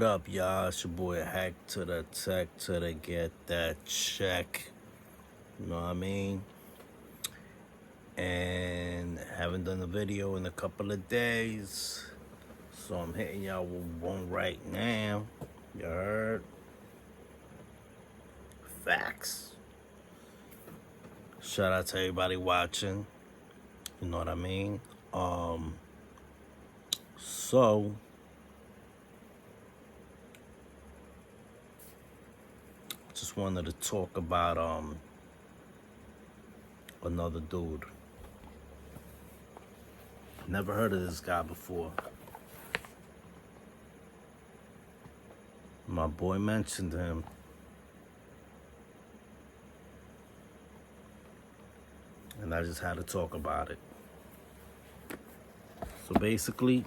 What up, y'all? It's your boy Hack to the Tech to the get that check. You know what I mean? And haven't done a video in a couple of days. So I'm hitting y'all with one right now. You heard? Facts. Shout out to everybody watching. You know what I mean? So just wanted to talk about another dude. Never heard of this guy before. My boy mentioned him. And I just had to talk about it. So basically,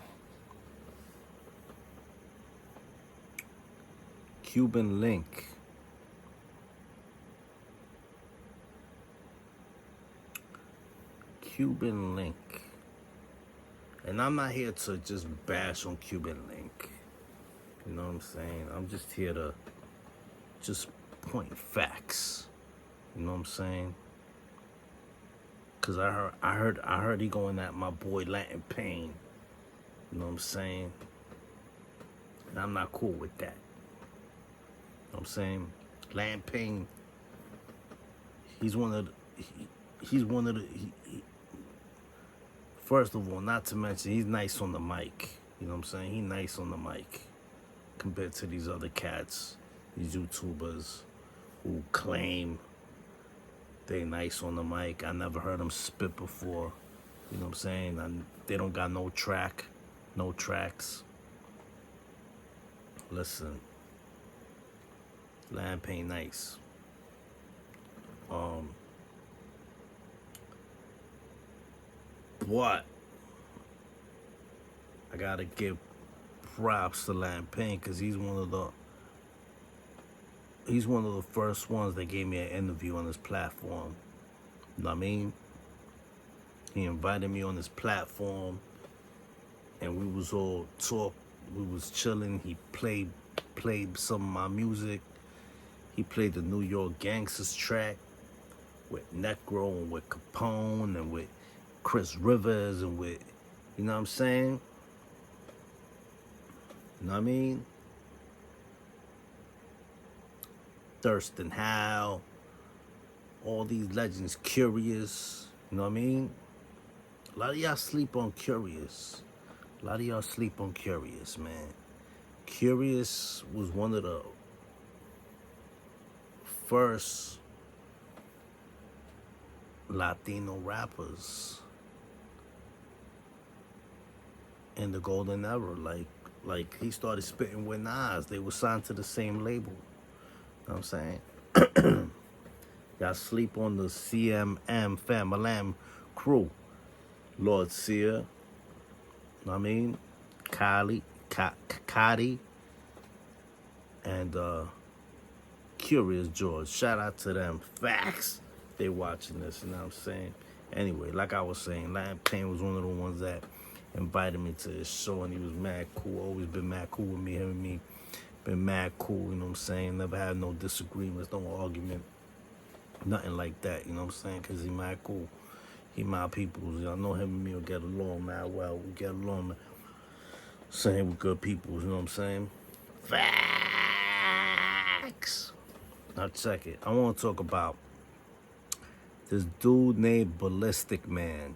Cuban Link. Cuban Link. And I'm not here to just bash on Cuban Link. You know what I'm saying? I'm just here to just point facts. You know what I'm saying? Cause I heard he going at my boy Latin Pain. You know what I'm saying? And I'm not cool with that. You know what I'm saying? Latin Pain, he's one of the first of all, not to mention, he's nice on the mic. You know what I'm saying? He's nice on the mic compared to these other cats, these YouTubers who claim they nice on the mic. I never heard them spit before. You know what I'm saying? They don't got no tracks. Listen, Lamp ain't nice. But I gotta give props to Lampane because he's one of the first ones that gave me an interview on his platform. You know what I mean? He invited me on his platform and we was all talk. We was chilling. He played some of my music. He played the New York Gangsters track with Necro and with Capone and with Chris Rivers and with, you know what I'm saying? You know what I mean? Thurston Howe, all these legends, Curious, you know what I mean? A lot of y'all sleep on Curious. Man. Curious was one of the first Latino rappers in the golden era. Like he started spitting with Nas. They were signed to the same label. You know what I'm saying? Y'all sleep on the CMM Famalam crew. Lord Sear, you know what I mean? Kadi, and Curious George. Shout out to them. Facts. They watching this, you know what I'm saying? Anyway, like I was saying, Latin Pain was one of the ones that invited me to his show, and he was mad cool. Always been mad cool with me. Him and me been mad cool, you know what I'm saying? Never had no disagreements, no argument, nothing like that, you know what I'm saying? Because he mad cool. He my peoples. Y'all know him and me will get along, man. Well, we get along, man. Saying we're good people, you know what I'm saying? Facts. Now check it. I want to talk about this dude named Ballistic, man.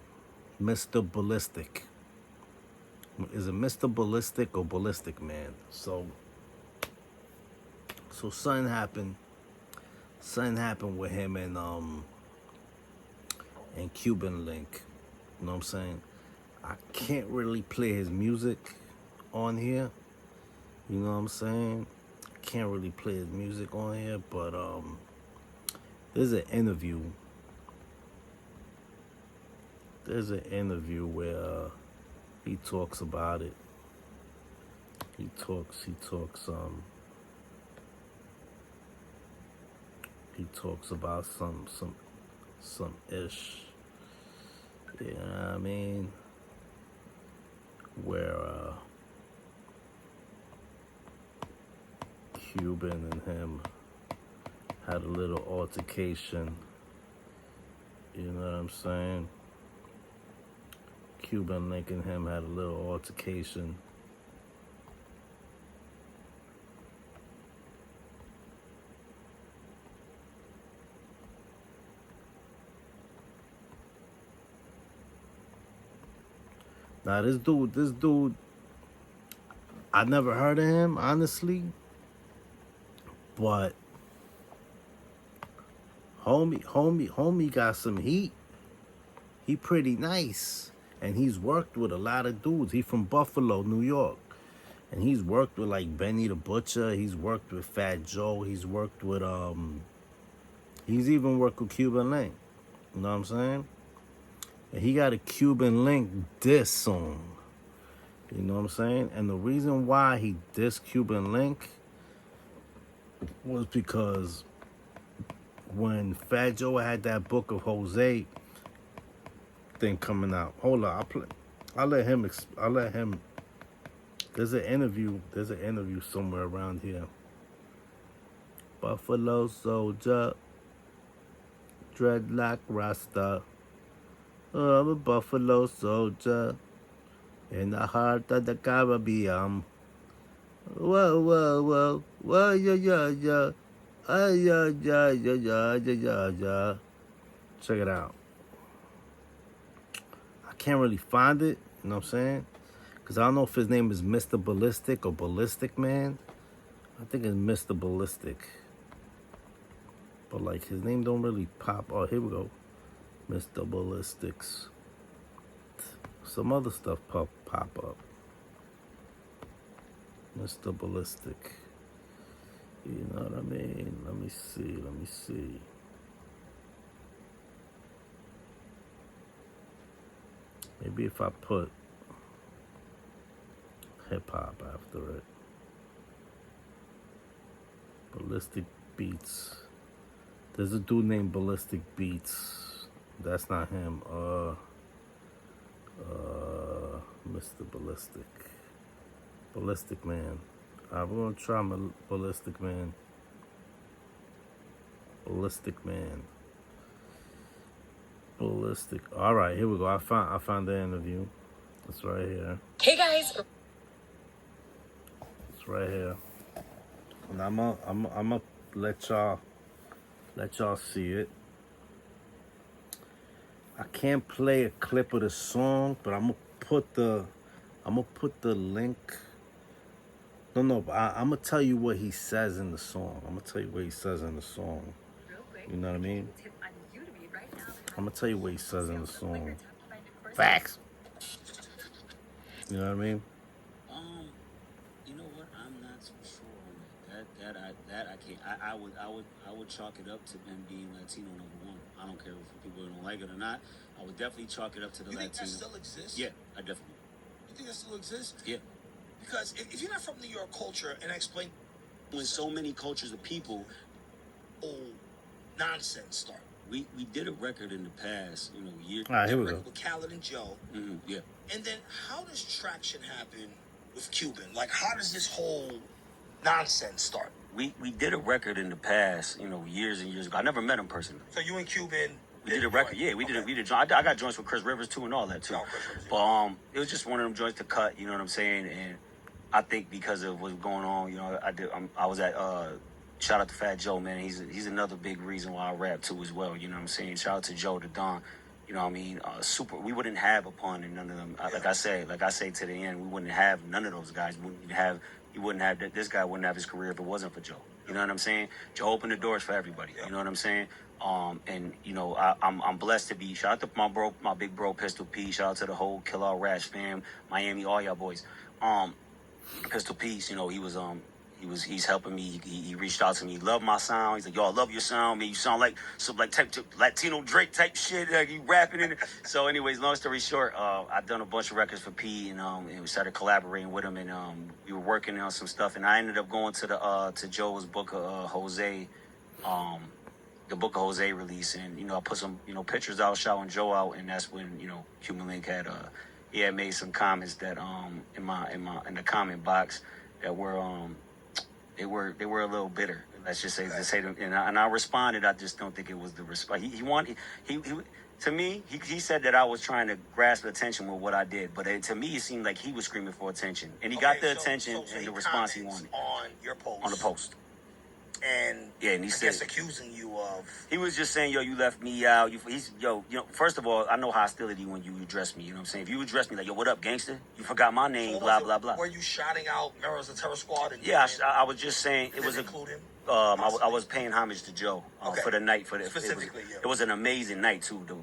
Mr. Ballistic. Is it Mr. Ballistic or Ballistic, man? So something happened. Something happened with him and Cuban Link. You know what I'm saying? I can't really play his music on here. You know what I'm saying? I can't really play his music on here, but there's an interview. There's an interview where he talks about it. He talks about some ish. You know what I mean? Where Cuban and him had a little altercation. You know what I'm saying? Cuban Link and him had a little altercation. Now this dude, I never heard of him, honestly. But homie got some heat. He pretty nice. And he's worked with a lot of dudes. He from Buffalo, New York. And he's worked with like Benny the Butcher. He's worked with Fat Joe. He's worked with he's even worked with Cuban Link. You know what I'm saying? And he got a Cuban Link diss song. You know what I'm saying? And the reason why he dissed Cuban Link was because when Fat Joe had that Book of Jose thing coming out. Hold on, I'll let him. There's an interview somewhere around here. Buffalo Soldier, dreadlock Rasta. Oh, I'm a Buffalo Soldier in the heart of the Caribbean. Whoa, whoa, whoa, whoa, yeah, yeah, yeah. Yeah, yeah, yeah, yeah, yeah, yeah, yeah. Check it out. I can't really find it, you know what I'm saying? Because I don't know if his name is Mr. Ballistic or Ballistic Man. I think it's Mr. Ballistic. But like his name don't really pop. Oh, here we go. Mr. Ballistics. Some other stuff pop up. Mr. Ballistic. You know what I mean? Let me see. Maybe if I put hip-hop after it. Ballistic Beats. There's a dude named Ballistic Beats. That's not him. Mr. Ballistic. Ballistic Man. I'm gonna try my Ballistic Man. Ballistic Man. Ballistic. All right, here we go. I found the interview. It's right here. Hey guys. It's right here. And I'm gonna let y'all see it. I can't play a clip of the song, but I'm gonna put the link. No, but I'm gonna tell you what he says in the song. You know what I mean? I'm gonna tell you what he says in the song. Facts. You know what I mean? You know what? I'm not so sure on that. I can't. I would chalk it up to them being Latino #1. I don't care if people don't like it or not. I would definitely chalk it up to the Latino. You think that still exists? Yeah, I definitely. You think that still exists? Yeah. Because if you're not from New York culture, and I explain when so many cultures of people, nonsense start. We did a record in the past, years. All right, here we go. With Khaled and Joe. Mm-hmm, yeah. And then how does traction happen with Cuban? Like, how does this whole nonsense start? We did a record in the past, years and years ago. I never met him personally. So you and Cuban. We did a record, yeah. We did. I got joints with Chris Rivers too, and all that too. But it was just one of them joints to cut. You know what I'm saying? And I think because of what's going on, I was at. Shout out to Fat Joe, man. He's another big reason why I rap too as well. You know what I'm saying? Shout out to Joe the Don. You know what I mean? Super. We wouldn't have a pun in none of them. Like I say to the end, we wouldn't have none of those guys. You wouldn't have this guy wouldn't have his career if it wasn't for Joe. You know what I'm saying? Joe opened the doors for everybody. You know what I'm saying? And I'm blessed to be. Shout out to my big bro Pistol P. Shout out to the whole Kill Out Rash fam, Miami, all y'all boys. Pistol Peace, he's helping me. He reached out to me. He loved my sound. He's like, yo, I love your sound, man. You sound like some type Latino Drake type shit. Like you rapping in it. So, anyways, long story short, I've done a bunch of records for P, and we started collaborating with him, and we were working on some stuff. And I ended up going to to Joe's Book of Jose, the Book of Jose release, and I put some pictures out, shouting Joe out, and that's when Cuban Link had made some comments that in the comment box that were They were a little bitter. Let's just say, and I responded. I just don't think it was the response. He to me, he said that I was trying to grasp attention with what I did, but to me, it seemed like he was screaming for attention, and he got the attention and the response he wanted on your post. On the post. And yeah, and he said, accusing you of. He was just saying, yo, you left me out. First of all, I know hostility when you address me. You know what I'm saying? If you address me like, yo, what up, gangster? You forgot my name, So blah, blah, blah. Were you shouting out members of the Terror Squad? And yeah, I was just saying it was including. I was paying homage to Joe for the night. Specifically, it was an amazing night too. The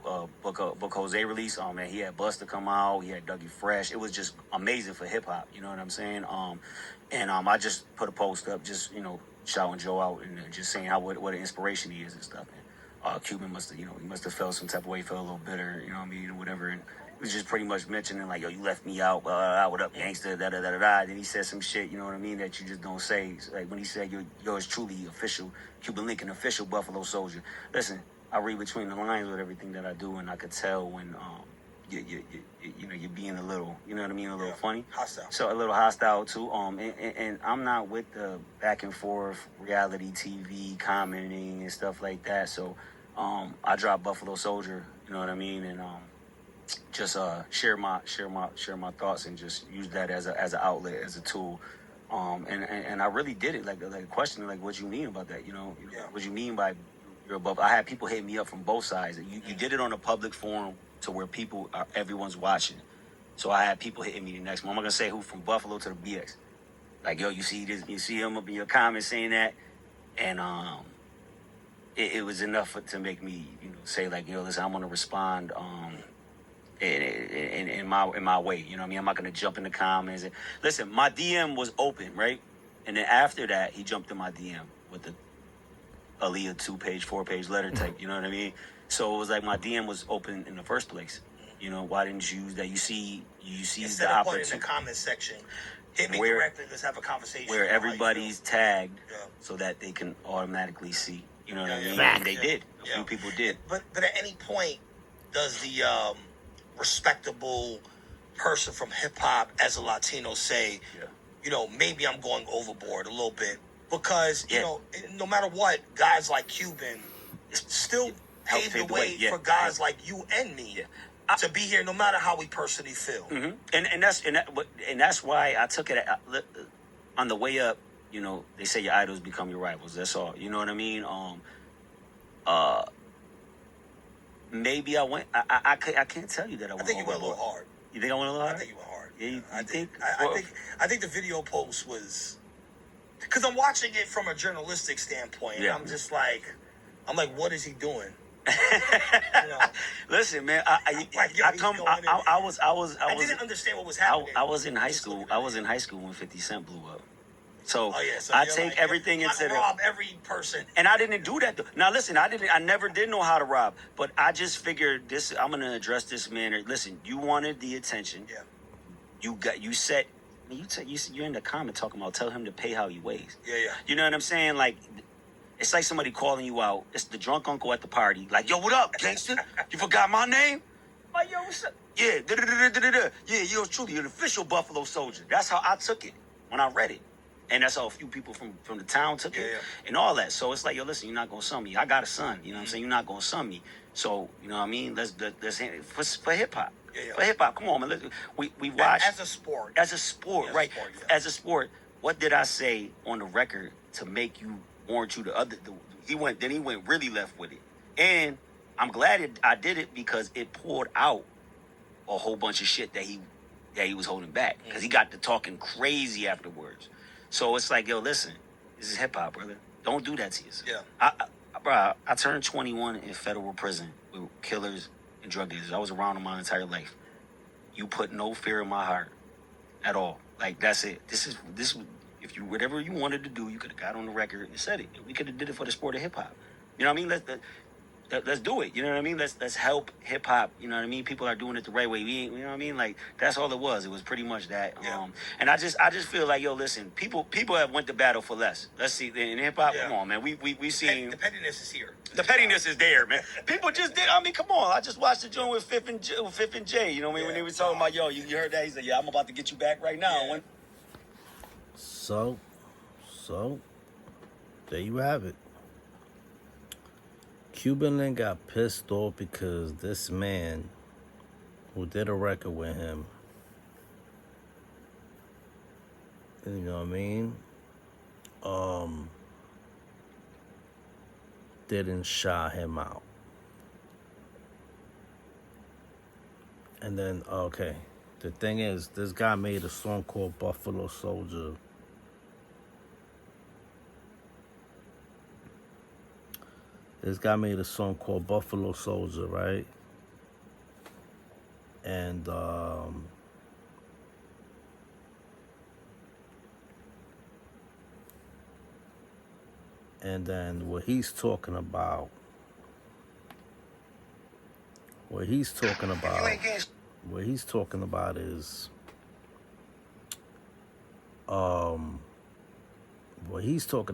Book Jose release. Oh man, he had Busta come out. He had Dougie Fresh. It was just amazing for hip hop. You know what I'm saying? I just put a post up, just shouting Joe out and just saying what an inspiration he is and stuff. And Cuban must have, he must have felt some type of way, felt a little bitter, you know what I mean, or whatever. And he was just pretty much mentioning like, yo, you left me out, what up, gangster, da da da da da. Then he said some shit, you know what I mean, that you just don't say. Like when he said, yours truly official, Cuban Lincoln, official Buffalo Soldier. Listen, I read between the lines with everything that I do, and I could tell when you're being a little, you know what I mean, a little funny. Hostile. So a little hostile too. And I'm not with the back and forth reality TV commenting and stuff like that. So I dropped Buffalo Soldier, you know what I mean, and just share my thoughts and just use that as an outlet, as a tool. And I really did it like questioning like what you mean about that, what you mean by you're above. I had people hit me up from both sides. You did it on a public forum to where everyone's watching. So I had people hitting me the next one. I'm not gonna say who, from Buffalo to the BX. Like, yo, you see this? You see him up in your comments saying that, and it was enough to make me, say like, yo, listen, I'm gonna respond in my way. You know what I mean? I'm not gonna jump in the comments. Listen, my DM was open, right? And then after that, he jumped in my DM with the Aaliyah 2-page, 4-page letter type. You know what I mean? So it was like my DM was open in the first place. Why didn't you use that? You see Instead the of putting opportunity in the comment section, hit me directly. Let's have a conversation. Where everybody's tagged so that they can automatically see. You know what I mean? And they did. A few people did. But at any point, does the respectable person from hip hop as a Latino say, maybe I'm going overboard a little bit? Because, no matter what, guys like Cuban still paved the way for guys like you and me to be here, no matter how we personally feel. Mm-hmm. And that's why I took it on the way up. They say your idols become your rivals. That's all. You know what I mean? Maybe I went. I can't tell you that I went. I think you went a little hard. You think I went a little hard? I think you went hard. Yeah, I think the video post was, because I'm watching it from a journalistic standpoint. Yeah. I'm just like, what is he doing? Listen, man. I didn't understand what was happening. I was in high school. I was in high school when 50 Cent blew up. So I take everything into rob every person. And I didn't do that though. Now listen, I never did know how to rob, but I just figured this. I'm gonna address this man. Listen, you wanted the attention. Yeah. You're in the comment talking about tell him to pay how he weighs. Yeah. You know what I'm saying? Like, it's like somebody calling you out. It's the drunk uncle at the party. Like, yo, what up, gangster? You forgot my name? Like, yo, what's up? Yeah, yeah, yours truly, you're an official Buffalo Soldier. That's how I took it when I read it. And that's how a few people from the town took it and all that. So it's like, yo, listen, you're not going to sum me. I got a son, you know what I'm saying? You're not going to sum me. So, you know what I mean? Let's for hip-hop. Yeah. For hip-hop, come on, man. We watch. As a sport. As a sport, right. Yeah. As a sport, what did I say on the record to make you warrant you the other? He went really left with it. And I'm glad I did it because it poured out a whole bunch of shit that he was holding back. Because he got to talking crazy afterwards. So it's like, yo, listen, this is hip hop, brother. Don't do that to yourself. Yeah. I turned 21 in federal prison with killers and drug dealers. I was around them my entire life. You put no fear in my heart at all. Like, that's it. This if you whatever you wanted to do, you could have got on the record and said it. We could have did it for the sport of hip hop. You know what I mean? Let's do it. You know what I mean? Let's help hip hop. You know what I mean? People are doing it the right way. You know what I mean? Like, that's all it was. It was pretty much that. Yeah. And I just feel like, yo, listen, people have went to battle for less. Let's see, in hip hop, come on, man. We seen the pettiness is here. The pettiness is there, man. People just did. I mean, come on. I just watched the joint with Fifth and Jay. You know what I mean? When they were talking about, yo, you heard that? He said, yeah, I'm about to get you back right now. So So, there you have it. Cuban Link got pissed off because this man who did a record with him, you know what I mean, didn't shout him out. And then, okay, the thing is, this guy made a song called Buffalo Soldier. This guy made a song called Buffalo Soldier, right? And then what he's talking about is what he's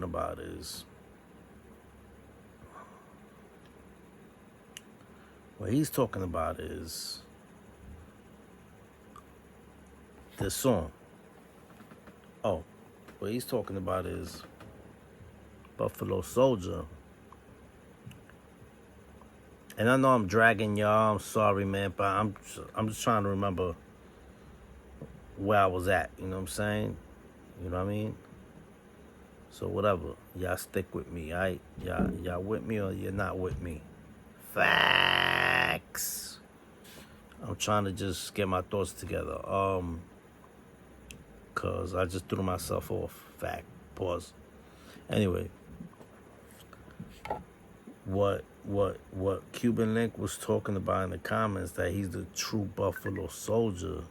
talking about is this song. Oh, what he's talking about is Buffalo Soldier. And I know I'm dragging y'all. I'm sorry, man, but I'm just trying to remember where I was at. You know what I'm saying? You know what I mean? So whatever. Y'all stick with me, alright? Y'all with me or you're not with me? Facts. I'm trying to just get my thoughts together. Cause I just threw myself off. Fact. Pause. Anyway. What Cuban Link was talking about in the comments, that he's the true Buffalo Soldier,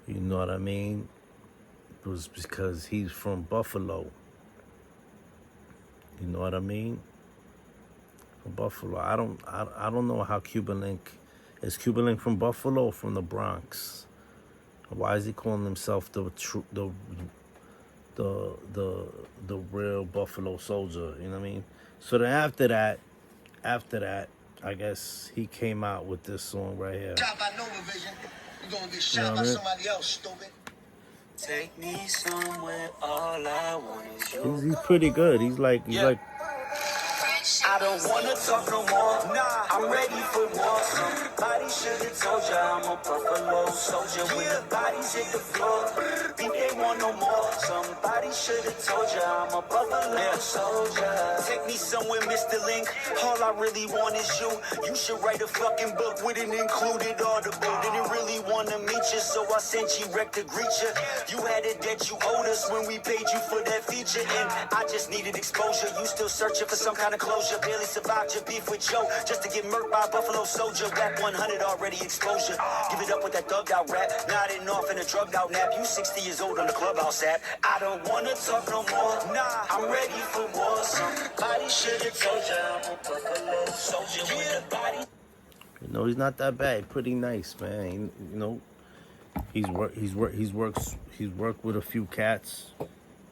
you know what I mean, it was because he's from Buffalo. You know what I mean? From Buffalo. I don't know how Cuban Link is. Cuban Link from Buffalo or from the Bronx? Why is he calling himself the real Buffalo Soldier? You know what I mean? So then after that, I guess he came out with this song right here. Shot by Nova Vision. You're gonna get shot by somebody else, stupid. Take me somewhere, all I want is you. He's pretty good. He's like I don't wanna talk no more. Nah, I'm ready for war. Somebody should've told ya I'm a Buffalo Soldier. When the bodies hit the floor, think they want no more. Somebody should've told ya I'm a Buffalo Soldier. Take me somewhere, Mr. Link. All I really want is you. You should write a fucking book with an included article. Didn't really wanna meet you, so I sent you rec to greet you. You had a debt you owed us when we paid you for that feature, and I just needed exposure. You still searching for some kind of closure. Barely survived your beef with Joe just to get murked by a Buffalo Soldier. Whack 100 already exposure. Give it up with that thugged out rap. Nodding off in a drugged out nap. You 60 years old on the Clubhouse app. I don't wanna talk no more. Nah, I'm ready for war. Somebody should have told you I'm a Buffalo Soldier. With the body. You know, he's not that bad. Pretty nice, man. You know, he's worked with a few cats.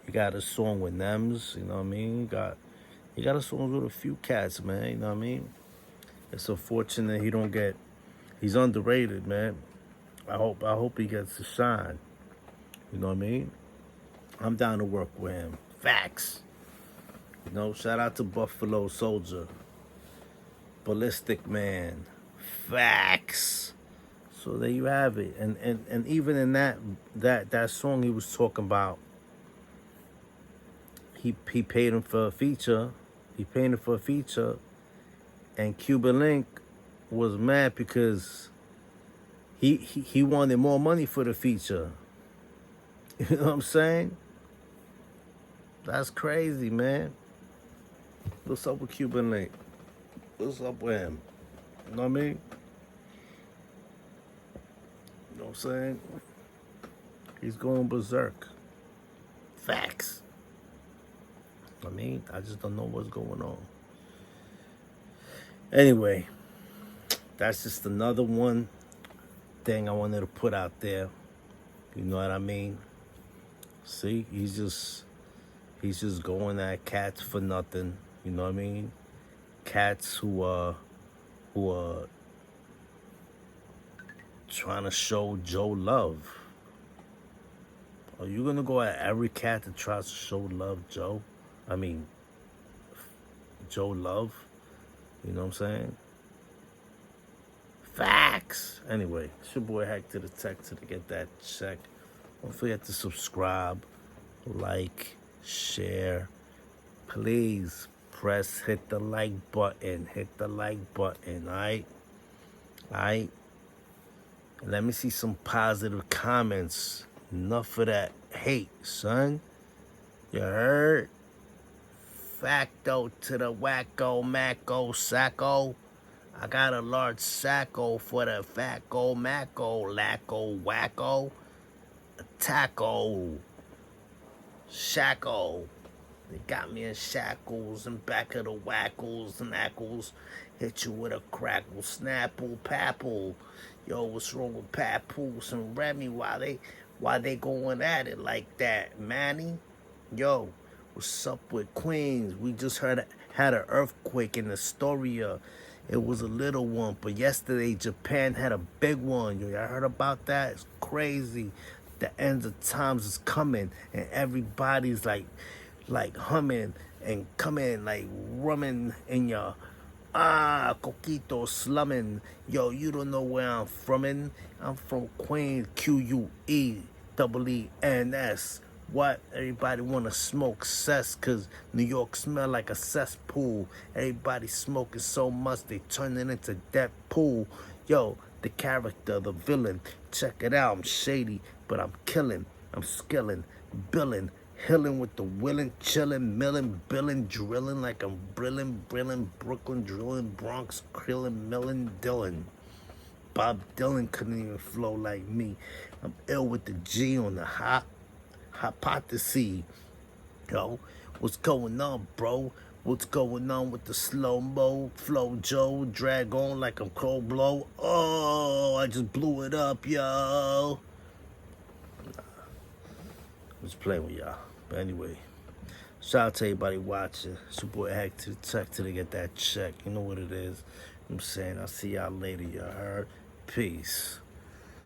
He got a song with Nems. You know what I mean? He got a song with a few cats, man. You know what I mean? It's unfortunate he don't get. He's underrated, man. I hope he gets to shine. You know what I mean? I'm down to work with him. Facts. You know, shout out to Buffalo Soldier. Ballistic Man. Facts. So there you have it. And even in that song he was talking about, he paid him for a feature. He paid him for a feature. And Cuban Link was mad because he wanted more money for the feature. You know what I'm saying? That's crazy, man. What's up with Cuban Link? What's up with him? You know what I mean? You know what I'm saying? He's going berserk. Facts. I mean, I just don't know what's going on. Anyway, that's just another one thing I wanted to put out there. You know what I mean? See, he's just going at cats for nothing. You know what I mean? Cats who are trying to show Joe love. Are you gonna go at every cat that tries to show love, Joe? I mean, Joe Love. You know what I'm saying? Facts. Anyway, it's your boy Hack to the Tech to get that check. Don't forget to subscribe, like, share. Please hit the like button. Hit the like button, alright? Alright? Let me see some positive comments. Enough of that hate, son. You heard? Facto to the wacko, macko, sacco. I got a large sacco for the fatco, macko, lacko, wacko, taco, shacko. They got me in shackles and back of the wackles and ackles. Hit you with a crackle, snapple, papple. Yo, what's wrong with Papoose and Remy? Why they going at it like that, Manny? Yo, what's up with Queens? We just had an earthquake in Astoria. It was a little one, but yesterday Japan had a big one. Yo, y'all heard about that? It's crazy. The end of times is coming, and everybody's like humming and coming, like rumming in your coquito slumming. Yo, you don't know where I'm from. I'm from Queens, QUEENS. What? Everybody wanna smoke cess cause New York smell like a cesspool. Everybody smoking so much they turning into that pool. Yo, the character, the villain. Check it out, I'm shady, but I'm killing. I'm skilling, billing, hilling with the willing, chilling, milling, billing, drilling like I'm brilling, Brooklyn, drilling, Bronx, krillin', millin', Dylan. Bob Dylan couldn't even flow like me. I'm ill with the G on the hypothesis. Yo, what's going on, bro? What's going on with the slow-mo flow, Joe? Drag on like I'm cold blow. Oh, I just blew it up, yo. I'm just playing with y'all. But anyway, shout out to everybody watching. It's your boy Hack to the Tech till they get that check. You know what it is. I'm saying, I'll see y'all later, y'all heard? Peace.